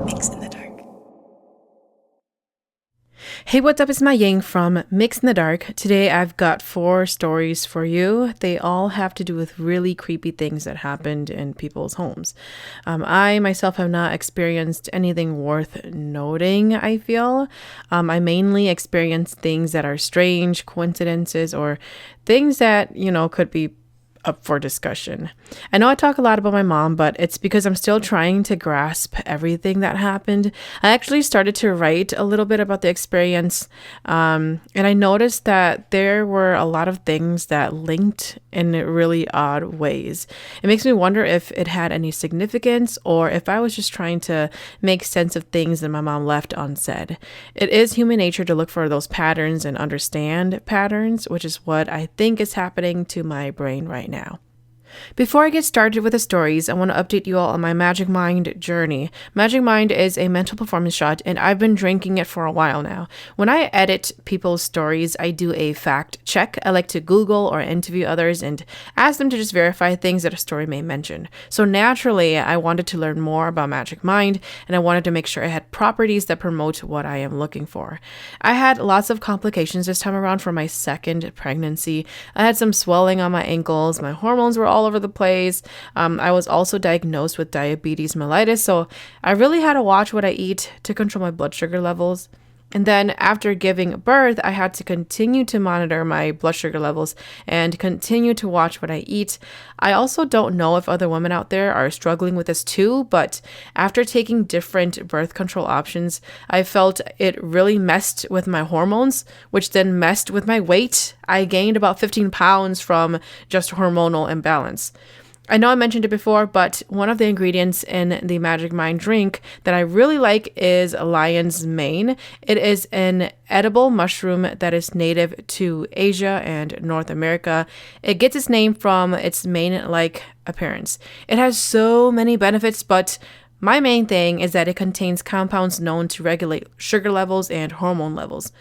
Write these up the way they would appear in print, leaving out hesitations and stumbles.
Mix in the Dark. Hey, what's up? It's MaiYang from Mix in the Dark. Today I've got 4 stories for you. They all have to do with really creepy things that happened in people's homes. I myself have not experienced anything worth noting, I feel. I mainly experienced things that are strange, coincidences, or things that, could be up for discussion. I know I talk a lot about my mom, but it's because I'm still trying to grasp everything that happened. I actually started to write a little bit about the experience, and I noticed that there were a lot of things that linked in really odd ways. It makes me wonder if it had any significance or if I was just trying to make sense of things that my mom left unsaid. It is human nature to look for those patterns and understand patterns, which is what I think is happening to my brain right now. Before I get started with the stories, I want to update you all on my Magic Mind journey. Magic Mind is a mental performance shot, and I've been drinking it for a while now. When I edit people's stories, I do a fact check. I like to Google or interview others and ask them to just verify things that a story may mention. So naturally, I wanted to learn more about Magic Mind, and I wanted to make sure I had properties that promote what I am looking for. I had lots of complications this time around for my second pregnancy. I had some swelling on my ankles. My hormones were all over the place. I was also diagnosed with diabetes mellitus, so I really had to watch what I eat to control my blood sugar levels. And then after giving birth, I had to continue to monitor my blood sugar levels and continue to watch what I eat. I also don't know if other women out there are struggling with this too, but after taking different birth control options, I felt it really messed with my hormones, which then messed with my weight. I gained about 15 pounds from just hormonal imbalance. I know I mentioned it before, but one of the ingredients in the Magic Mind drink that I really like is lion's mane. It is an edible mushroom that is native to Asia and North America. It gets its name from its mane-like appearance. It has so many benefits, but my main thing is that it contains compounds known to regulate sugar levels and hormone levels.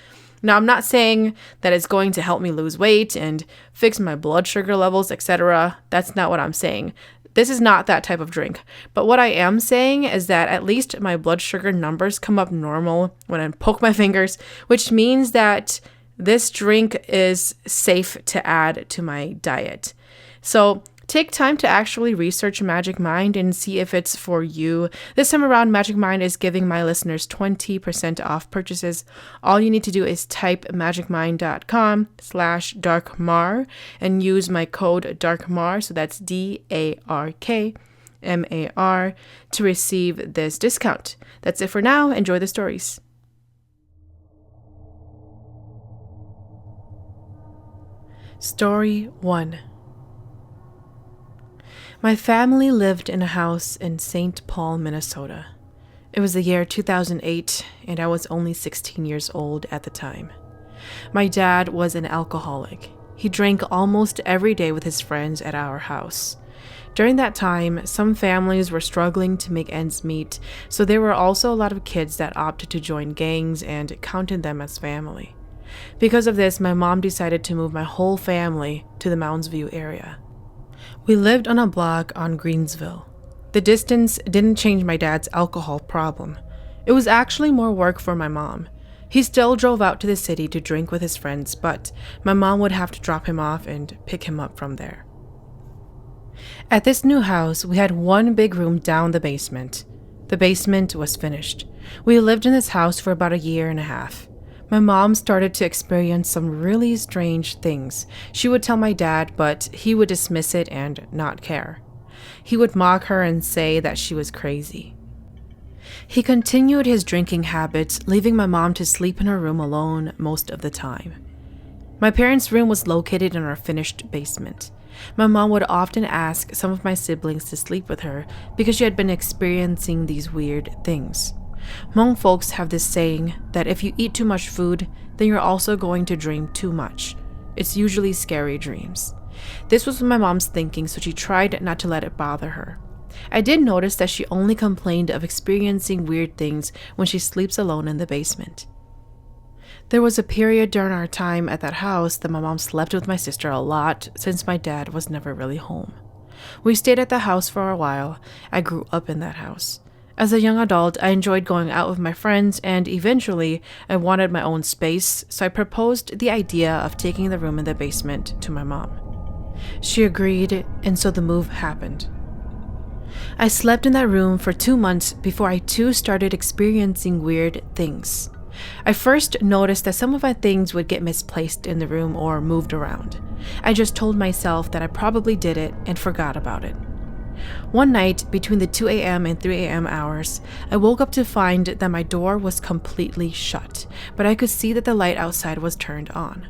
Now, I'm not saying that it's going to help me lose weight and fix my blood sugar levels, etc. That's not what I'm saying. This is not that type of drink. But what I am saying is that at least my blood sugar numbers come up normal when I poke my fingers, which means that this drink is safe to add to my diet. So take time to actually research Magic Mind and see if it's for you. This time around, Magic Mind is giving my listeners 20% off purchases. All you need to do is type magicmind.com/darkmar and use my code DARKMAR, so that's DARKMAR, to receive this discount. That's it for now. Enjoy the stories. Story 1. My family lived in a house in St. Paul, Minnesota. It was the year 2008, and I was only 16 years old at the time. My dad was an alcoholic. He drank almost every day with his friends at our house. During that time, some families were struggling to make ends meet, so there were also a lot of kids that opted to join gangs and counted them as family. Because of this, my mom decided to move my whole family to the Mounds View area. We lived on a block on Greensville. The distance didn't change my dad's alcohol problem. It was actually more work for my mom. He still drove out to the city to drink with his friends, but my mom would have to drop him off and pick him up from there. At this new house, we had one big room down the basement. The basement was finished. We lived in this house for about a year and a half. My mom started to experience some really strange things. She would tell my dad, but he would dismiss it and not care. He would mock her and say that she was crazy. He continued his drinking habits, leaving my mom to sleep in her room alone most of the time. My parents' room was located in our finished basement. My mom would often ask some of my siblings to sleep with her because she had been experiencing these weird things. Hmong folks have this saying that if you eat too much food, then you're also going to dream too much. It's usually scary dreams. This was my mom's thinking, so she tried not to let it bother her. I did notice that she only complained of experiencing weird things when she sleeps alone in the basement. There was a period during our time at that house that my mom slept with my sister a lot since my dad was never really home. We stayed at the house for a while. I grew up in that house. As a young adult, I enjoyed going out with my friends, and eventually I wanted my own space, so I proposed the idea of taking the room in the basement to my mom. She agreed, and so the move happened. I slept in that room for 2 months before I too started experiencing weird things. I first noticed that some of my things would get misplaced in the room or moved around. I just told myself that I probably did it and forgot about it. One night, between the 2 a.m. and 3 a.m. hours, I woke up to find that my door was completely shut, but I could see that the light outside was turned on.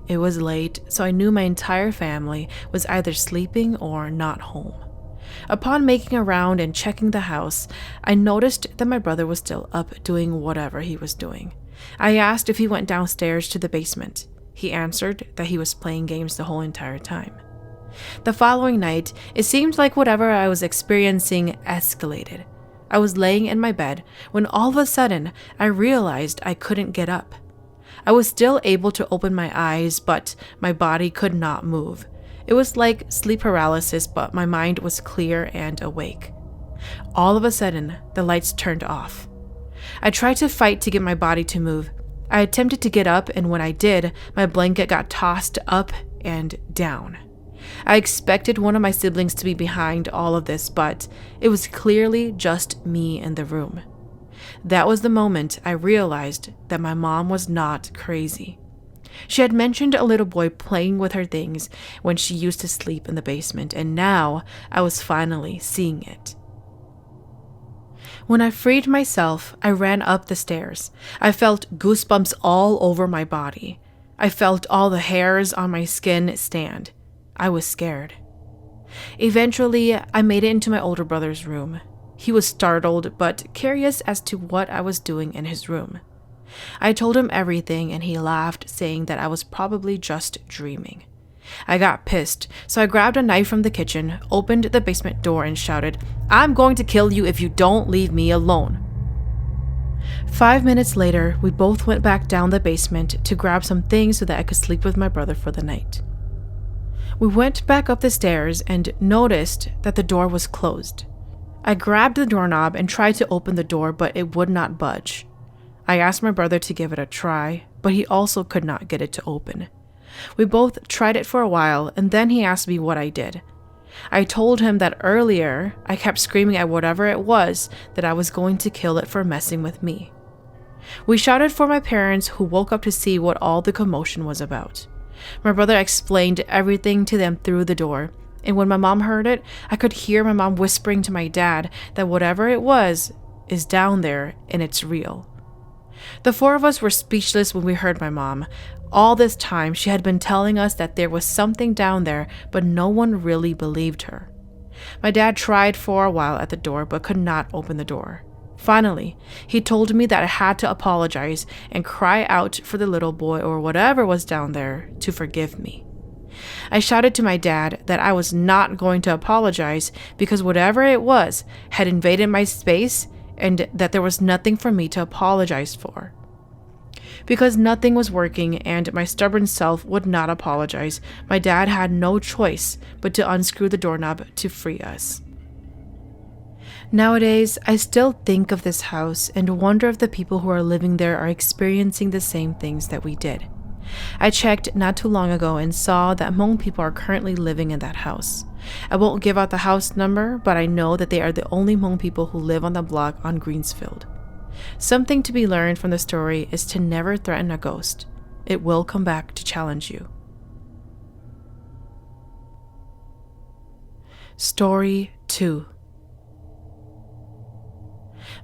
It was late, so I knew my entire family was either sleeping or not home. Upon making a round and checking the house, I noticed that my brother was still up doing whatever he was doing. I asked if he went downstairs to the basement. He answered that he was playing games the whole entire time. The following night, it seemed like whatever I was experiencing escalated. I was laying in my bed when all of a sudden I realized I couldn't get up. I was still able to open my eyes, but my body could not move. It was like sleep paralysis, but my mind was clear and awake. All of a sudden, the lights turned off. I tried to fight to get my body to move. I attempted to get up, and when I did, my blanket got tossed up and down. I expected one of my siblings to be behind all of this, but it was clearly just me in the room. That was the moment I realized that my mom was not crazy. She had mentioned a little boy playing with her things when she used to sleep in the basement, and now I was finally seeing it. When I freed myself, I ran up the stairs. I felt goosebumps all over my body. I felt all the hairs on my skin stand. I was scared. Eventually, I made it into my older brother's room. He was startled, but curious as to what I was doing in his room. I told him everything, and he laughed, saying that I was probably just dreaming. I got pissed, so I grabbed a knife from the kitchen, opened the basement door, and shouted, "I'm going to kill you if you don't leave me alone." 5 minutes later, we both went back down the basement to grab some things so that I could sleep with my brother for the night. We went back up the stairs and noticed that the door was closed. I grabbed the doorknob and tried to open the door, but it would not budge. I asked my brother to give it a try, but he also could not get it to open. We both tried it for a while, and then he asked me what I did. I told him that earlier I kept screaming at whatever it was that I was going to kill it for messing with me. We shouted for my parents, who woke up to see what all the commotion was about. My brother explained everything to them through the door, and when my mom heard it, I could hear my mom whispering to my dad that whatever it was is down there and it's real. The four of us were speechless when we heard my mom. All this time, she had been telling us that there was something down there, but no one really believed her. My dad tried for a while at the door, but could not open the door. Finally, he told me that I had to apologize and cry out for the little boy or whatever was down there to forgive me. I shouted to my dad that I was not going to apologize because whatever it was had invaded my space and that there was nothing for me to apologize for. Because nothing was working and my stubborn self would not apologize, my dad had no choice but to unscrew the doorknob to free us. Nowadays, I still think of this house and wonder if the people who are living there are experiencing the same things that we did. I checked not too long ago and saw that Hmong people are currently living in that house. I won't give out the house number, but I know that they are the only Hmong people who live on the block on Greensfield. Something to be learned from the story is to never threaten a ghost. It will come back to challenge you. Story 2.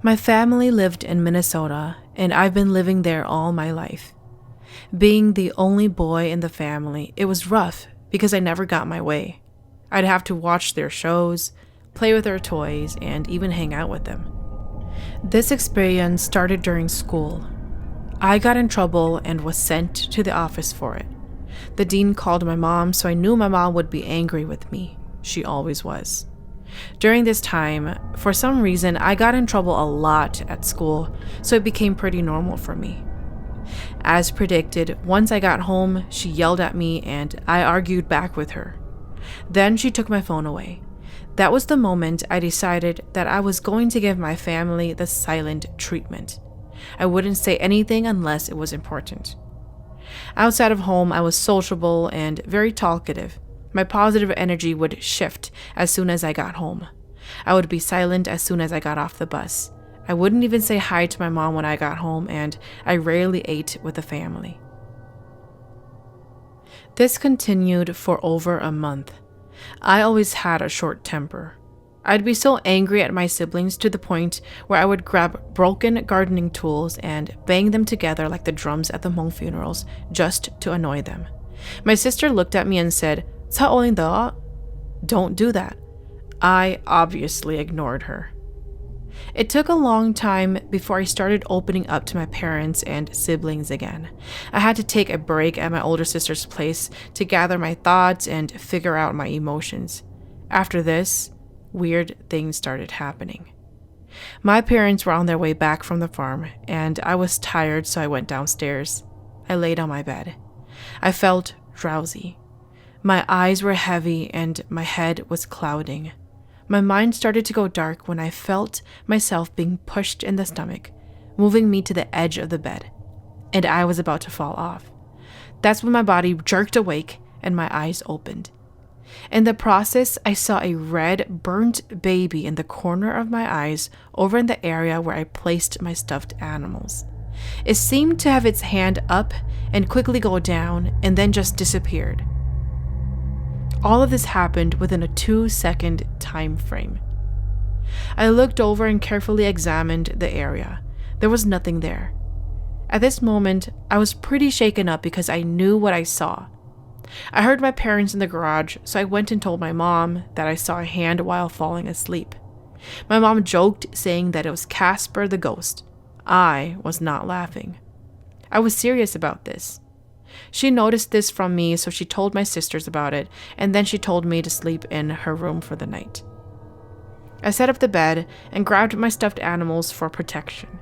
My family lived in Minnesota, and I've been living there all my life. Being the only boy in the family, it was rough because I never got my way. I'd have to watch their shows, play with their toys, and even hang out with them. This experience started during school. I got in trouble and was sent to the office for it. The dean called my mom, so I knew my mom would be angry with me. She always was. During this time, for some reason, I got in trouble a lot at school, so it became pretty normal for me. As predicted, once I got home, she yelled at me and I argued back with her. Then she took my phone away. That was the moment I decided that I was going to give my family the silent treatment. I wouldn't say anything unless it was important. Outside of home, I was sociable and very talkative. My positive energy would shift as soon as I got home. I would be silent as soon as I got off the bus. I wouldn't even say hi to my mom when I got home, and I rarely ate with the family. This continued for over a month. I always had a short temper. I'd be so angry at my siblings to the point where I would grab broken gardening tools and bang them together like the drums at the Hmong funerals just to annoy them. My sister looked at me and said, "Sa oling da?" Don't do that. I obviously ignored her. It took a long time before I started opening up to my parents and siblings again. I had to take a break at my older sister's place to gather my thoughts and figure out my emotions. After this, weird things started happening. My parents were on their way back from the farm, and I was tired, so I went downstairs. I laid on my bed. I felt drowsy. My eyes were heavy and my head was clouding. My mind started to go dark when I felt myself being pushed in the stomach, moving me to the edge of the bed, and I was about to fall off. That's when my body jerked awake and my eyes opened. In the process, I saw a red, burnt baby in the corner of my eyes over in the area where I placed my stuffed animals. It seemed to have its hand up and quickly go down and then just disappeared. All of this happened within a 2-second time frame. I looked over and carefully examined the area. There was nothing there. At this moment, I was pretty shaken up because I knew what I saw. I heard my parents in the garage, so I went and told my mom that I saw a hand while falling asleep. My mom joked, saying that it was Casper the ghost. I was not laughing. I was serious about this. She noticed this from me, so she told my sisters about it, and then she told me to sleep in her room for the night. I set up the bed and grabbed my stuffed animals for protection.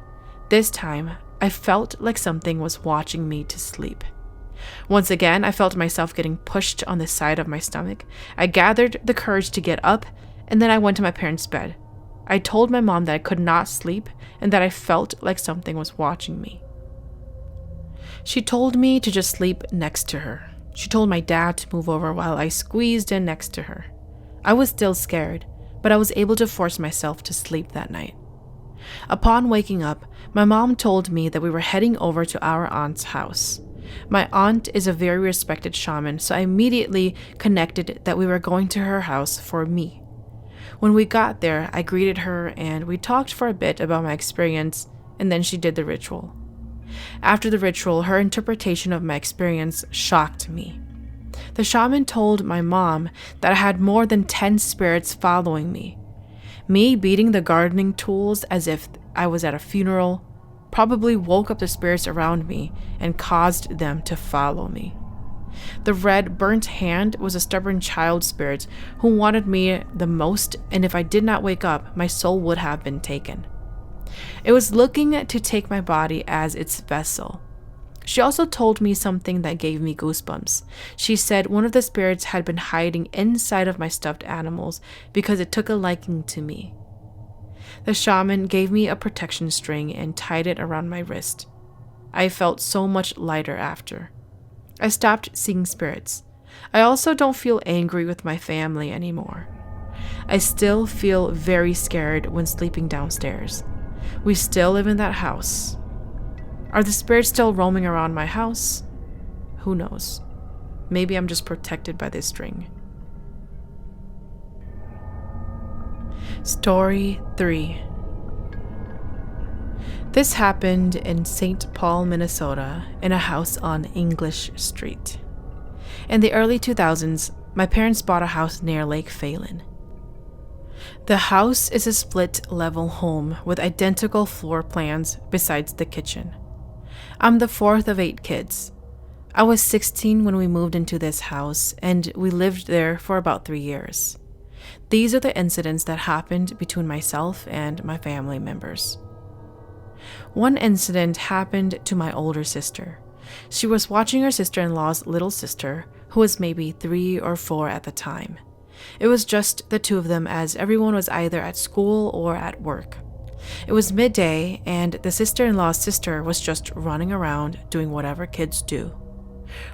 This time, I felt like something was watching me to sleep. Once again, I felt myself getting pushed on the side of my stomach. I gathered the courage to get up, and then I went to my parents' bed. I told my mom that I could not sleep and that I felt like something was watching me. She told me to just sleep next to her. She told my dad to move over while I squeezed in next to her. I was still scared, but I was able to force myself to sleep that night. Upon waking up, my mom told me that we were heading over to our aunt's house. My aunt is a very respected shaman, so I immediately connected that we were going to her house for me. When we got there, I greeted her and we talked for a bit about my experience, and then she did the ritual. After the ritual, her interpretation of my experience shocked me. The shaman told my mom that I had more than 10 spirits following me. Me beating the gardening tools as if I was at a funeral probably woke up the spirits around me and caused them to follow me. The red, burnt hand was a stubborn child spirit who wanted me the most, and if I did not wake up, my soul would have been taken. It was looking to take my body as its vessel. She also told me something that gave me goosebumps. She said one of the spirits had been hiding inside of my stuffed animals because it took a liking to me. The shaman gave me a protection string and tied it around my wrist. I felt so much lighter after. I stopped seeing spirits. I also don't feel angry with my family anymore. I still feel very scared when sleeping downstairs. We still live in that house. Are the spirits still roaming around my house? Who knows? Maybe I'm just protected by this string. Story 3. This happened in St. Paul, Minnesota, in a house on English Street. In the early 2000s, my parents bought a house near Lake Phalen. The house is a split-level home with identical floor plans besides the kitchen. I'm the fourth of 8 kids. I was 16 when we moved into this house, and we lived there for about 3 years. These are the incidents that happened between myself and my family members. One incident happened to my older sister. She was watching her sister-in-law's little sister, who was maybe 3 or 4 at the time. It was just the two of them, as everyone was either at school or at work. It was midday, and the sister-in-law's sister was just running around doing whatever kids do.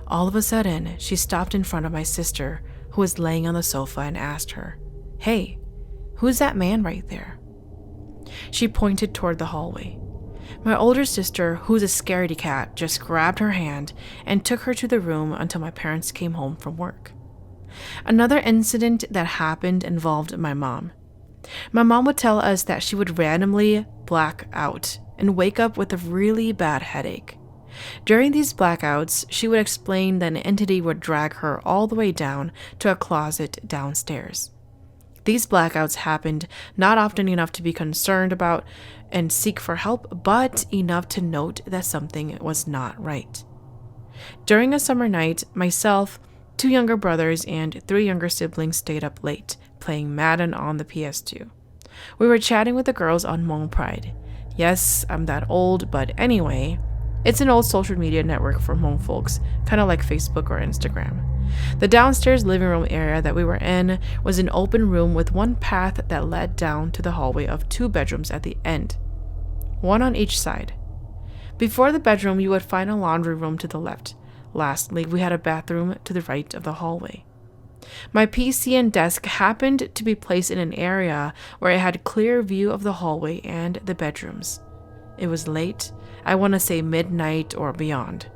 All of a sudden, she stopped in front of my sister, who was laying on the sofa, and asked her, "Hey, who's that man right there?" She pointed toward the hallway. My older sister, who's a scaredy cat, just grabbed her hand and took her to the room until my parents came home from work. Another incident that happened involved my mom. My mom would tell us that she would randomly black out and wake up with a really bad headache. During these blackouts, she would explain that an entity would drag her all the way down to a closet downstairs. These blackouts happened not often enough to be concerned about and seek for help, but enough to note that something was not right. During a summer night, myself, 2 younger brothers, and 3 younger siblings stayed up late, playing Madden on the PS2. We were chatting with the girls on Hmong Pride. Yes, I'm that old, but anyway, it's an old social media network for Hmong folks, kind of like Facebook or Instagram. The downstairs living room area that we were in was an open room with one path that led down to the hallway of 2 bedrooms at the end, one on each side. Before the bedroom, you would find a laundry room to the left. Lastly, we had a bathroom to the right of the hallway. My PC and desk happened to be placed in an area where I had clear view of the hallway and the bedrooms. It was late, I want to say midnight or beyond.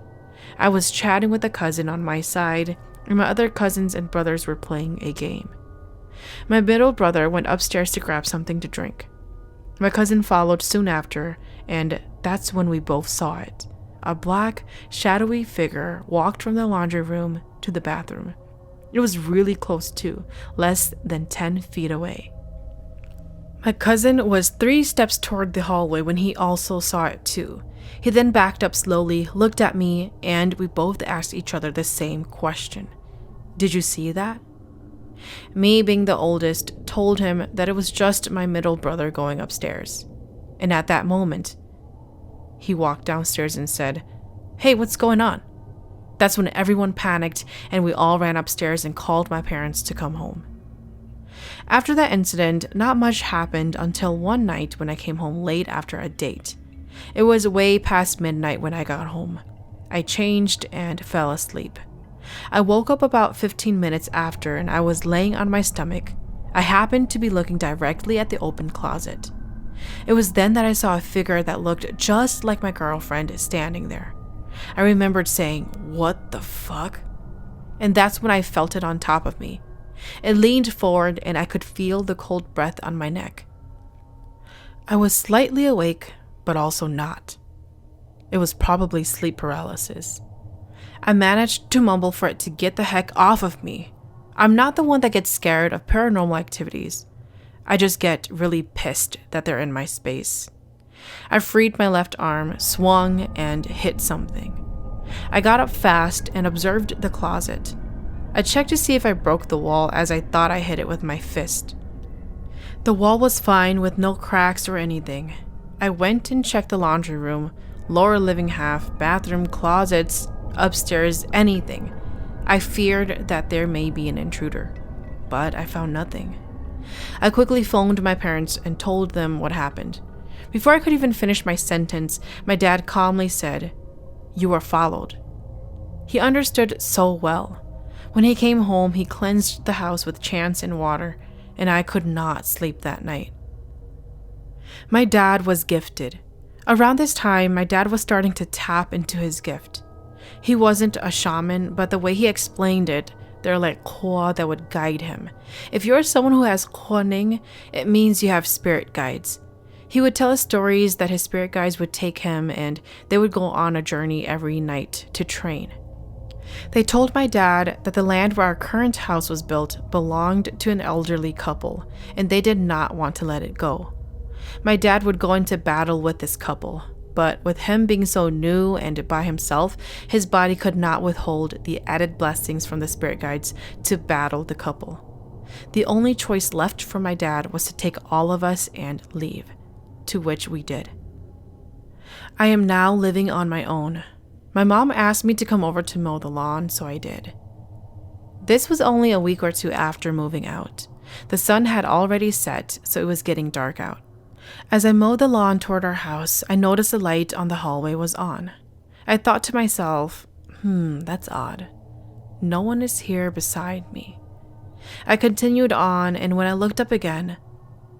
I was chatting with a cousin on my side, and my other cousins and brothers were playing a game. My middle brother went upstairs to grab something to drink. My cousin followed soon after, and that's when we both saw it. A black, shadowy figure walked from the laundry room to the bathroom. It was really close too, less than 10 feet away. My cousin was 3 steps toward the hallway when he also saw it too. He then backed up slowly, looked at me, and we both asked each other the same question. "Did you see that?" Me, being the oldest, told him that it was just my middle brother going upstairs. And at that moment, he walked downstairs and said, "Hey, what's going on?" That's when everyone panicked and we all ran upstairs and called my parents to come home. After that incident, not much happened until one night when I came home late after a date. It was way past midnight when I got home. I changed and fell asleep. I woke up about 15 minutes after and I was laying on my stomach. I happened to be looking directly at the open closet. It was then that I saw a figure that looked just like my girlfriend standing there. I remembered saying, "What the fuck?" And that's when I felt it on top of me. It leaned forward and I could feel the cold breath on my neck. I was slightly awake, but also not. It was probably sleep paralysis. I managed to mumble for it to get the heck off of me. I'm not the one that gets scared of paranormal activities. I just get really pissed that they're in my space. I freed my left arm, swung, and hit something. I got up fast and observed the closet. I checked to see if I broke the wall, as I thought I hit it with my fist. The wall was fine with no cracks or anything. I went and checked the laundry room, lower living half, bathroom, closets, upstairs, anything. I feared that there may be an intruder, but I found nothing. I quickly phoned my parents and told them what happened. Before I could even finish my sentence, my dad calmly said, "You are followed." He understood so well. When he came home, he cleansed the house with chants and water, and I could not sleep that night. My dad was gifted. Around this time, my dad was starting to tap into his gift. He wasn't a shaman, but the way he explained it, they're like kwa that would guide him. If you're someone who has kwaning, it means you have spirit guides. He would tell us stories that his spirit guides would take him, and they would go on a journey every night to train. They told my dad that the land where our current house was built belonged to an elderly couple, and they did not want to let it go. My dad would go into battle with this couple, but with him being so new and by himself, his body could not withhold the added blessings from the spirit guides to battle the couple. The only choice left for my dad was to take all of us and leave, to which we did. I am now living on my own. My mom asked me to come over to mow the lawn, so I did. This was only a week or two after moving out. The sun had already set, so it was getting dark out. As I mowed the lawn toward our house, I noticed the light on the hallway was on. I thought to myself, that's odd. No one is here beside me. I continued on, and when I looked up again,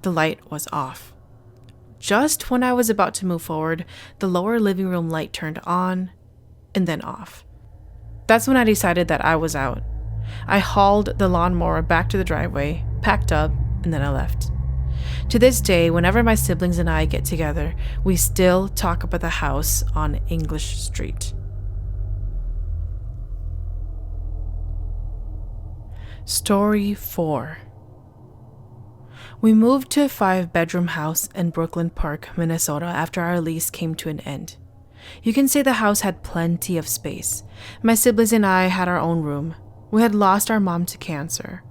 the light was off. Just when I was about to move forward, the lower living room light turned on and then off. That's when I decided that I was out. I hauled the lawnmower back to the driveway, packed up, and then I left. To this day, whenever my siblings and I get together, we still talk about the house on English Street. Story 4. We moved to a 5-bedroom house in Brooklyn Park, Minnesota after our lease came to an end. You can say the house had plenty of space. My siblings and I had our own room. We had lost our mom to cancer.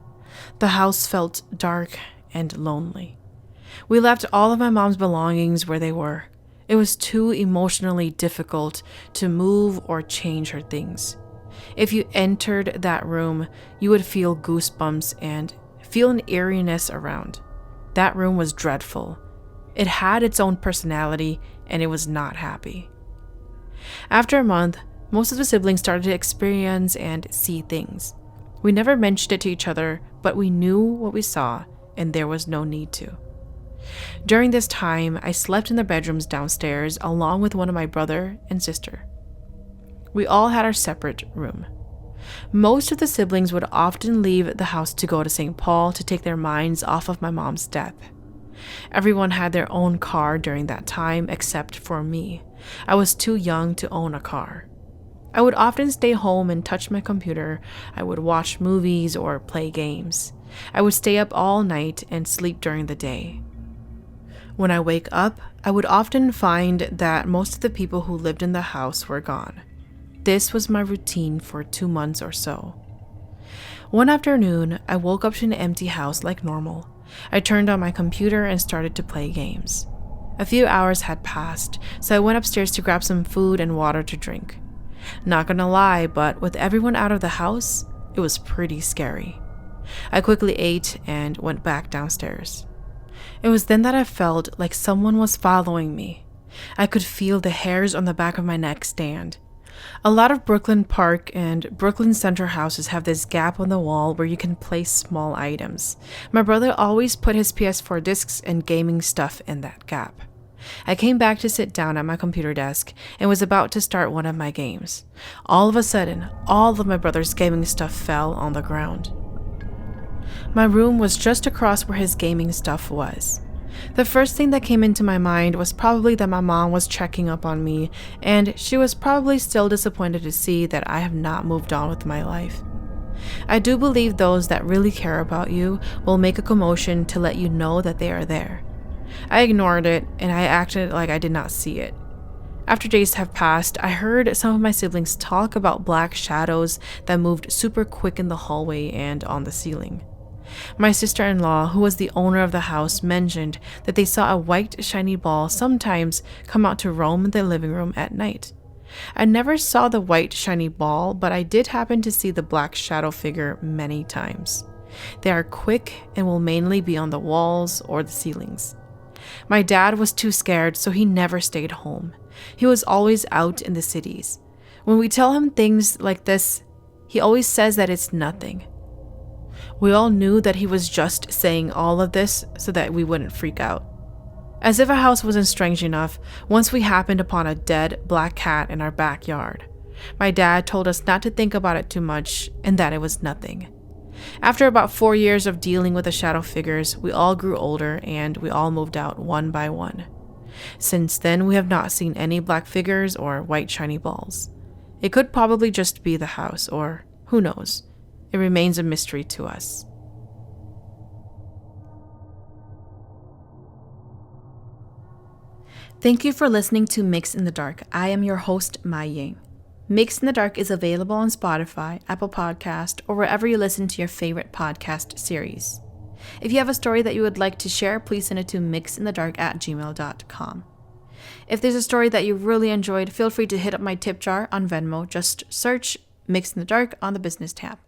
The house felt dark and lonely. We left all of my mom's belongings where they were. It was too emotionally difficult to move or change her things. If you entered that room, you would feel goosebumps and feel an eeriness around. That room was dreadful. It had its own personality, and it was not happy. After a month, most of the siblings started to experience and see things. We never mentioned it to each other, but we knew what we saw, and there was no need to. During this time, I slept in the bedrooms downstairs along with one of my brother and sister. We all had our separate room. Most of the siblings would often leave the house to go to St. Paul to take their minds off of my mom's death. Everyone had their own car during that time except for me. I was too young to own a car. I would often stay home and touch my computer. I would watch movies or play games. I would stay up all night and sleep during the day. When I wake up, I would often find that most of the people who lived in the house were gone. This was my routine for 2 months or so. One afternoon, I woke up to an empty house like normal. I turned on my computer and started to play games. A few hours had passed, so I went upstairs to grab some food and water to drink. Not gonna lie, but with everyone out of the house, it was pretty scary. I quickly ate and went back downstairs. It was then that I felt like someone was following me. I could feel the hairs on the back of my neck stand. A lot of Brooklyn Park and Brooklyn Center houses have this gap on the wall where you can place small items. My brother always put his PS4 discs and gaming stuff in that gap. I came back to sit down at my computer desk and was about to start one of my games. All of a sudden, all of my brother's gaming stuff fell on the ground. My room was just across where his gaming stuff was. The first thing that came into my mind was probably that my mom was checking up on me, and she was probably still disappointed to see that I have not moved on with my life. I do believe those that really care about you will make a commotion to let you know that they are there. I ignored it, and I acted like I did not see it. After days have passed, I heard some of my siblings talk about black shadows that moved super quick in the hallway and on the ceiling. My sister-in-law, who was the owner of the house, mentioned that they saw a white shiny ball sometimes come out to roam in the living room at night. I never saw the white shiny ball, but I did happen to see the black shadow figure many times. They are quick and will mainly be on the walls or the ceilings. My dad was too scared, so he never stayed home. He was always out in the cities. When we tell him things like this, he always says that it's nothing. We all knew that he was just saying all of this so that we wouldn't freak out. As if our house wasn't strange enough, once we happened upon a dead black cat in our backyard. My dad told us not to think about it too much and that it was nothing. After about 4 years of dealing with the shadow figures, we all grew older and we all moved out one by one. Since then, we have not seen any black figures or white shiny balls. It could probably just be the house, or who knows. It remains a mystery to us. Thank you for listening to Mix in the Dark. I am your host, MaiYang. Mix in the Dark is available on Spotify, Apple Podcast, or wherever you listen to your favorite podcast series. If you have a story that you would like to share, please send it to myxinthedark@gmail.com. If there's a story that you really enjoyed, feel free to hit up my tip jar on Venmo. Just search Mix in the Dark on the business tab.